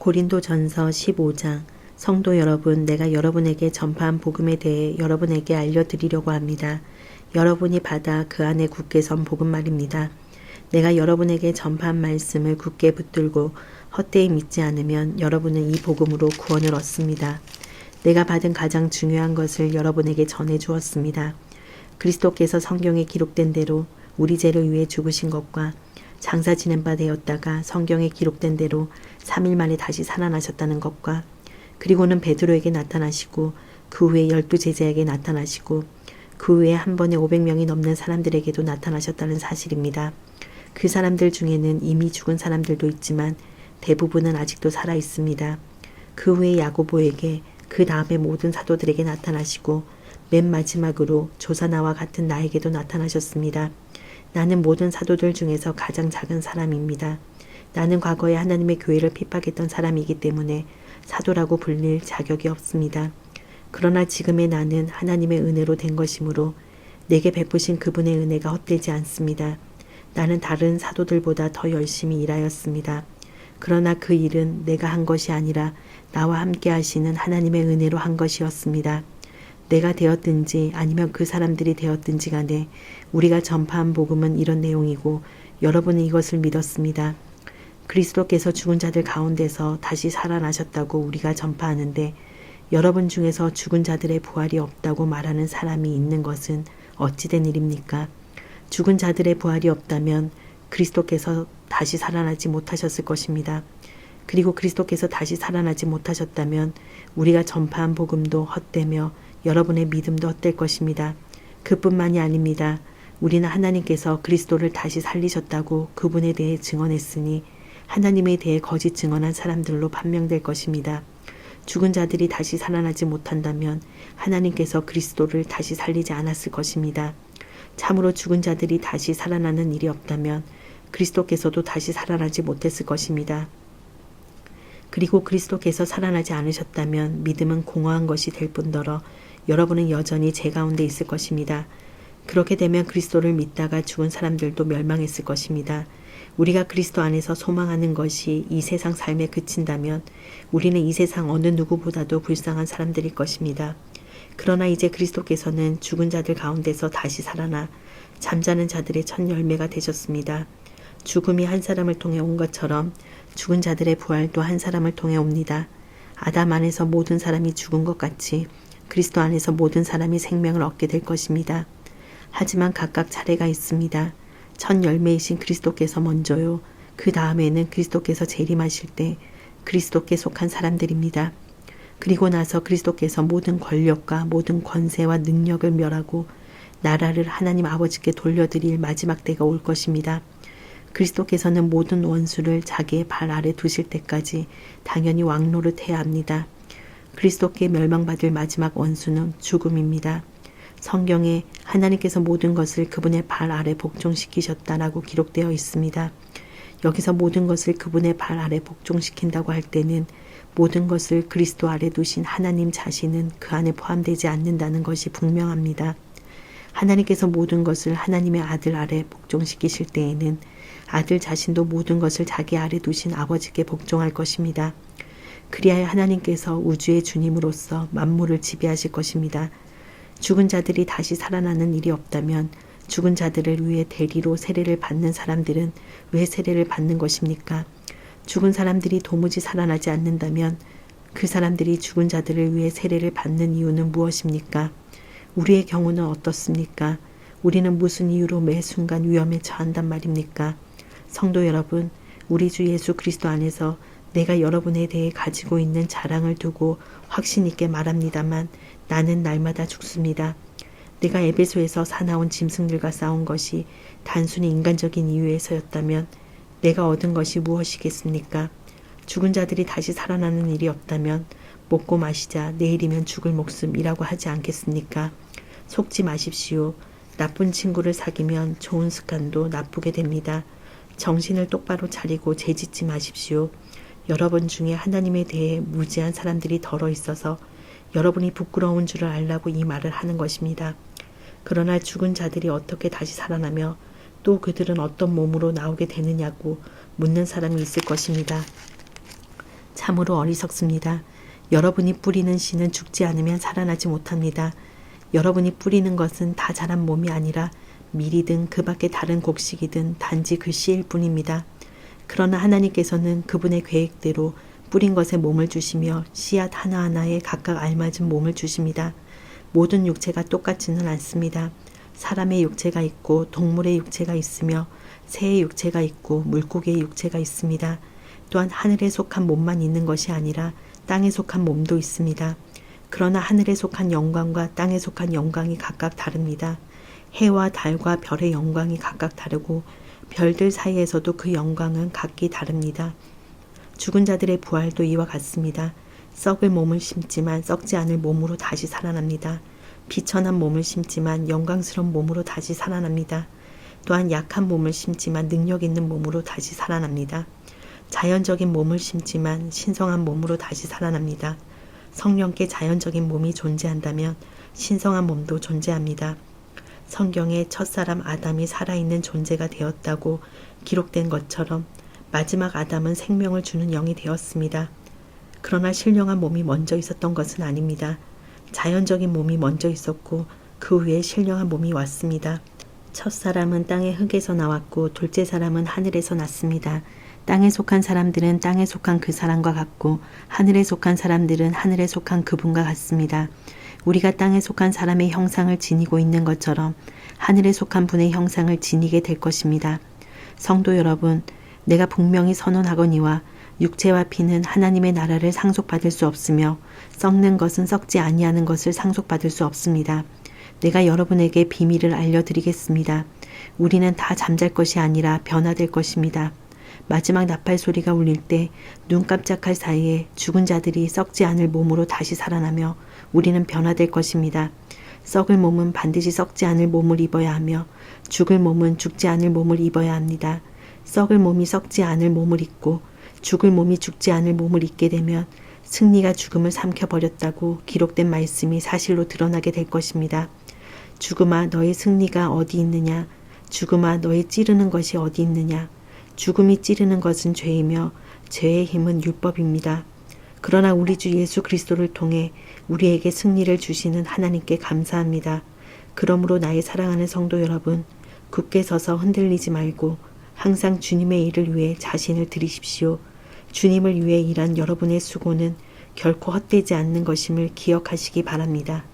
고린도전서 15장. 성도 여러분, 내가 여러분에게 전파한 복음에 대해 여러분에게 알려드리려고 합니다. 여러분이 받아 그 안에 굳게 선 복음 말입니다. 내가 여러분에게 전파한 말씀을 굳게 붙들고 헛되이 믿지 않으면 여러분은 이 복음으로 구원을 얻습니다. 내가 받은 가장 중요한 것을 여러분에게 전해 주었습니다. 그리스도께서 성경에 기록된 대로 우리 죄를 위해 죽으신 것과 장사 지낸 바 되었다가 성경에 기록된 대로 3일 만에 다시 살아나셨다는 것과 그리고는 베드로에게 나타나시고 그 후에 12제자에게 나타나시고 그 후에 한 번에 500명이 넘는 사람들에게도 나타나셨다는 사실입니다. 그 사람들 중에는 이미 죽은 사람들도 있지만 대부분은 아직도 살아 있습니다. 그 후에 야고보에게 그 다음에 모든 사도들에게 나타나시고 맨 마지막으로 조사나와 같은 나에게도 나타나셨습니다. 나는 모든 사도들 중에서 가장 작은 사람입니다. 나는 과거에 하나님의 교회를 핍박했던 사람이기 때문에 사도라고 불릴 자격이 없습니다. 그러나 지금의 나는 하나님의 은혜로 된 것이므로 내게 베푸신 그분의 은혜가 헛되지 않습니다. 나는 다른 사도들보다 더 열심히 일하였습니다. 그러나 그 일은 내가 한 것이 아니라 나와 함께 하시는 하나님의 은혜로 한 것이었습니다. 내가 되었든지 아니면 그 사람들이 되었든지 간에 우리가 전파한 복음은 이런 내용이고 여러분은 이것을 믿었습니다. 그리스도께서 죽은 자들 가운데서 다시 살아나셨다고 우리가 전파하는데 여러분 중에서 죽은 자들의 부활이 없다고 말하는 사람이 있는 것은 어찌된 일입니까? 죽은 자들의 부활이 없다면 그리스도께서 다시 살아나지 못하셨을 것입니다. 그리고 그리스도께서 다시 살아나지 못하셨다면 우리가 전파한 복음도 헛되며 여러분의 믿음도 헛될 것입니다. 그뿐만이 아닙니다. 우리는 하나님께서 그리스도를 다시 살리셨다고 그분에 대해 증언했으니 하나님에 대해 거짓 증언한 사람들로 판명될 것입니다. 죽은 자들이 다시 살아나지 못한다면 하나님께서 그리스도를 다시 살리지 않았을 것입니다. 참으로 죽은 자들이 다시 살아나는 일이 없다면 그리스도께서도 다시 살아나지 못했을 것입니다. 그리고 그리스도께서 살아나지 않으셨다면 믿음은 공허한 것이 될 뿐더러 여러분은 여전히 죄 가운데 있을 것입니다. 그렇게 되면 그리스도를 믿다가 죽은 사람들도 멸망했을 것입니다. 우리가 그리스도 안에서 소망하는 것이 이 세상 삶에 그친다면 우리는 이 세상 어느 누구보다도 불쌍한 사람들일 것입니다. 그러나 이제 그리스도께서는 죽은 자들 가운데서 다시 살아나 잠자는 자들의 첫 열매가 되셨습니다. 죽음이 한 사람을 통해 온 것처럼 죽은 자들의 부활도 한 사람을 통해 옵니다. 아담 안에서 모든 사람이 죽은 것 같이 그리스도 안에서 모든 사람이 생명을 얻게 될 것입니다. 하지만 각각 차례가 있습니다. 첫 열매이신 그리스도께서 먼저요. 그 다음에는 그리스도께서 재림하실 때 그리스도께 속한 사람들입니다. 그리고 나서 그리스도께서 모든 권력과 모든 권세와 능력을 멸하고 나라를 하나님 아버지께 돌려드릴 마지막 때가 올 것입니다. 그리스도께서는 모든 원수를 자기의 발 아래 두실 때까지 당연히 왕노릇해야 합니다. 그리스도께 멸망받을 마지막 원수는 죽음입니다. 성경에 하나님께서 모든 것을 그분의 발 아래 복종시키셨다라고 기록되어 있습니다. 여기서 모든 것을 그분의 발 아래 복종시킨다고 할 때는 모든 것을 그리스도 아래 두신 하나님 자신은 그 안에 포함되지 않는다는 것이 분명합니다. 하나님께서 모든 것을 하나님의 아들 아래 복종시키실 때에는 아들 자신도 모든 것을 자기 아래 두신 아버지께 복종할 것입니다. 그리하여 하나님께서 우주의 주님으로서 만물을 지배하실 것입니다. 죽은 자들이 다시 살아나는 일이 없다면 죽은 자들을 위해 대리로 세례를 받는 사람들은 왜 세례를 받는 것입니까? 죽은 사람들이 도무지 살아나지 않는다면 그 사람들이 죽은 자들을 위해 세례를 받는 이유는 무엇입니까? 우리의 경우는 어떻습니까? 우리는 무슨 이유로 매 순간 위험에 처한단 말입니까? 성도 여러분, 우리 주 예수 그리스도 안에서 내가 여러분에 대해 가지고 있는 자랑을 두고 확신 있게 말합니다만 나는 날마다 죽습니다. 내가 에베소에서 사나운 짐승들과 싸운 것이 단순히 인간적인 이유에서였다면 내가 얻은 것이 무엇이겠습니까? 죽은 자들이 다시 살아나는 일이 없다면 먹고 마시자 내일이면 죽을 목숨이라고 하지 않겠습니까? 속지 마십시오. 나쁜 친구를 사귀면 좋은 습관도 나쁘게 됩니다. 정신을 똑바로 차리고 죄짓지 마십시오. 여러분 중에 하나님에 대해 무지한 사람들이 덜어 있어서 여러분이 부끄러운 줄을 알라고 이 말을 하는 것입니다. 그러나 죽은 자들이 어떻게 다시 살아나며 또 그들은 어떤 몸으로 나오게 되느냐고 묻는 사람이 있을 것입니다. 참으로 어리석습니다. 여러분이 뿌리는 씨는 죽지 않으면 살아나지 못합니다. 여러분이 뿌리는 것은 다 자란 몸이 아니라 밀이든 그 밖의 다른 곡식이든 단지 그 씨일 뿐입니다. 그러나 하나님께서는 그분의 계획대로 뿌린 것에 몸을 주시며 씨앗 하나하나에 각각 알맞은 몸을 주십니다. 모든 육체가 똑같지는 않습니다. 사람의 육체가 있고 동물의 육체가 있으며 새의 육체가 있고 물고기의 육체가 있습니다. 또한 하늘에 속한 몸만 있는 것이 아니라 땅에 속한 몸도 있습니다. 그러나 하늘에 속한 영광과 땅에 속한 영광이 각각 다릅니다. 해와 달과 별의 영광이 각각 다르고 별들 사이에서도 그 영광은 각기 다릅니다. 죽은 자들의 부활도 이와 같습니다. 썩을 몸을 심지만 썩지 않을 몸으로 다시 살아납니다. 비천한 몸을 심지만 영광스러운 몸으로 다시 살아납니다. 또한 약한 몸을 심지만 능력 있는 몸으로 다시 살아납니다. 자연적인 몸을 심지만 신성한 몸으로 다시 살아납니다. 성령께 자연적인 몸이 존재한다면 신성한 몸도 존재합니다. 성경에 첫사람 아담이 살아있는 존재가 되었다고 기록된 것처럼 마지막 아담은 생명을 주는 영이 되었습니다. 그러나 신령한 몸이 먼저 있었던 것은 아닙니다. 자연적인 몸이 먼저 있었고 그 후에 신령한 몸이 왔습니다. 첫 사람은 땅의 흙에서 나왔고 둘째 사람은 하늘에서 났습니다. 땅에 속한 사람들은 땅에 속한 그 사람과 같고 하늘에 속한 사람들은 하늘에 속한 그분과 같습니다. 우리가 땅에 속한 사람의 형상을 지니고 있는 것처럼 하늘에 속한 분의 형상을 지니게 될 것입니다. 성도 여러분, 내가 분명히 선언하거니와 육체와 피는 하나님의 나라를 상속받을 수 없으며 썩는 것은 썩지 아니하는 것을 상속받을 수 없습니다. 내가 여러분에게 비밀을 알려드리겠습니다. 우리는 다 잠잘 것이 아니라 변화될 것입니다. 마지막 나팔 소리가 울릴 때 눈 깜짝할 사이에 죽은 자들이 썩지 않을 몸으로 다시 살아나며 우리는 변화될 것입니다. 썩을 몸은 반드시 썩지 않을 몸을 입어야 하며 죽을 몸은 죽지 않을 몸을 입어야 합니다. 썩을 몸이 썩지 않을 몸을 입고 죽을 몸이 죽지 않을 몸을 입게 되면 승리가 죽음을 삼켜버렸다고 기록된 말씀이 사실로 드러나게 될 것입니다. 죽음아 너의 승리가 어디 있느냐? 죽음아 너의 찌르는 것이 어디 있느냐? 죽음이 찌르는 것은 죄이며 죄의 힘은 율법입니다. 그러나 우리 주 예수 그리스도를 통해 우리에게 승리를 주시는 하나님께 감사합니다. 그러므로 나의 사랑하는 성도 여러분, 굳게 서서 흔들리지 말고 항상 주님의 일을 위해 자신을 드리십시오. 주님을 위해 일한 여러분의 수고는 결코 헛되지 않는 것임을 기억하시기 바랍니다.